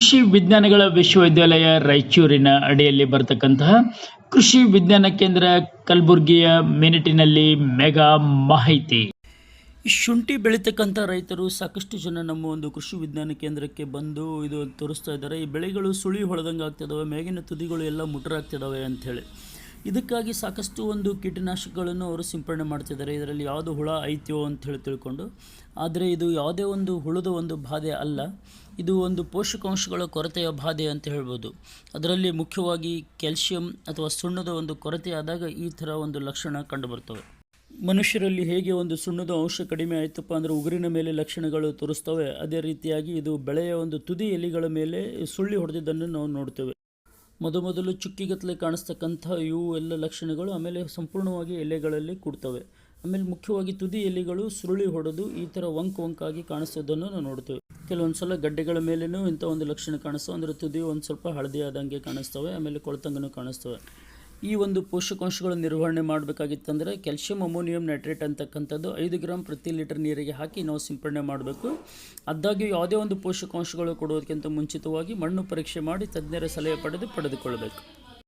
ಕೃಷಿ ವಿಜ್ಞಾನಗಳ ವಿಶ್ವವಿದ್ಯಾಲಯ ರಾಯಚೂರಿನ ಅಡಿಯಲ್ಲಿ ಬರತಕ್ಕಂತಹ ಕೃಷಿ ವಿಜ್ಞಾನ ಕೇಂದ್ರ ಕಲಬುರಗಿಯ ಮಿನಿಟಿನಲ್ಲಿ ಮೆಗಾ ಮಾಹಿತಿ. ಈ ಶುಂಠಿ ಬೆಳೀತಕ್ಕಂಥ ರೈತರು ಸಾಕಷ್ಟು ಜನ ನಮ್ಮ ಒಂದು ಕೃಷಿ ವಿಜ್ಞಾನ ಕೇಂದ್ರಕ್ಕೆ ಬಂದು ಇದು ತೋರಿಸ್ತಾ ಇದ್ದಾರೆ. ಈ ಬೆಳೆಗಳು ಸುಳಿ ಹೊಡೆದಂಗೆ ಆಗ್ತಿದ್ದಾವೆ, ಮೇಗಿನ ತುದಿಗಳು ಎಲ್ಲ ಮುಟ್ರಾಗ್ತಿದ್ದಾವೆ ಅಂಥೇಳಿ. ಇದಕ್ಕಾಗಿ ಸಾಕಷ್ಟು ಒಂದು ಕೀಟನಾಶಕಗಳನ್ನು ಅವರು ಸಿಂಪಡಣೆ ಮಾಡ್ತಿದ್ದಾರೆ. ಇದರಲ್ಲಿ ಯಾವುದು ಹುಳ ಐತ್ಯೋ ಅಂಥೇಳಿ ತಿಳ್ಕೊಂಡು. ಆದರೆ ಇದು ಯಾವುದೇ ಒಂದು ಹುಳದ ಒಂದು ಬಾಧೆ ಅಲ್ಲ, ಇದು ಒಂದು ಪೋಷಕಾಂಶಗಳ ಕೊರತೆಯ ಬಾಧೆ ಅಂತ ಹೇಳ್ಬೋದು. ಅದರಲ್ಲಿ ಮುಖ್ಯವಾಗಿ ಕ್ಯಾಲ್ಶಿಯಂ ಅಥವಾ ಸುಣ್ಣದ ಒಂದು ಕೊರತೆ ಆದಾಗ ಈ ಥರ ಒಂದು ಲಕ್ಷಣ ಕಂಡುಬರ್ತವೆ. ಮನುಷ್ಯರಲ್ಲಿ ಹೇಗೆ ಒಂದು ಸುಣ್ಣದ ಅಂಶ ಕಡಿಮೆ ಆಯಿತಪ್ಪ ಅಂದರೆ ಉಗುರಿನ ಮೇಲೆ ಲಕ್ಷಣಗಳು ತೋರಿಸ್ತವೆ, ಅದೇ ರೀತಿಯಾಗಿ ಇದು ಬೆಳೆಯ ಒಂದು ತುದಿ ಎಲೆಗಳ ಮೇಲೆ ಸುಳ್ಳಿ ಹೊಡೆದಿದ್ದನ್ನು ನಾವು ನೋಡ್ತೇವೆ. ಮೊದಲು ಚುಕ್ಕಿಗತ್ತಲೆ ಕಾಣಿಸ್ತಕ್ಕಂಥ ಇವು ಎಲ್ಲ ಲಕ್ಷಣಗಳು ಆಮೇಲೆ ಸಂಪೂರ್ಣವಾಗಿ ಎಲೆಗಳಲ್ಲಿ ಕೂಡ್ತವೆ. ಆಮೇಲೆ ಮುಖ್ಯವಾಗಿ ತುದಿ ಎಲೆಗಳು ಸುರುಳಿ ಹೊಡೆದು ಈ ಥರ ವಂಕಾಗಿ ಕಾಣಿಸೋದನ್ನು ನಾವು ನೋಡ್ತೇವೆ. ಕೆಲವೊಂದು ಸಲ ಗಡ್ಡೆಗಳ ಮೇಲೇನೂ ಇಂಥ ಒಂದು ಲಕ್ಷಣ ಕಾಣಿಸ್ತವೆ, ಅಂದರೆ ತುದಿ ಒಂದು ಸ್ವಲ್ಪ ಹಳದಿ ಆದಂಗೆ ಕಾಣಿಸ್ತವೆ, ಆಮೇಲೆ ಕೊಳತಂಗನೂ ಕಾಣಿಸ್ತವೆ. ಈ ಒಂದು ಪೋಷಕಾಂಶಗಳ ನಿರ್ವಹಣೆ ಮಾಡಬೇಕಾಗಿತ್ತಂದರೆ ಕ್ಯಾಲ್ಶಿಯಂ ಅಮೋನಿಯಂ ನೈಟ್ರೇಟ್ ಅಂತಕ್ಕಂಥದ್ದು 5 ಗ್ರಾಮ್ ಪ್ರತಿ ಲೀಟರ್ ನೀರಿಗೆ ಹಾಕಿ ನಾವು ಸಿಂಪಡಣೆ ಮಾಡಬೇಕು. ಆದಾಗ್ಯೂ ಯಾವುದೇ ಒಂದು ಪೋಷಕಾಂಶಗಳು ಕೊಡೋದಕ್ಕಿಂತ ಮುಂಚಿತವಾಗಿ ಮಣ್ಣು ಪರೀಕ್ಷೆ ಮಾಡಿ ತಜ್ಞರ ಸಲಹೆ ಪಡೆದುಕೊಳ್ಳಬೇಕು.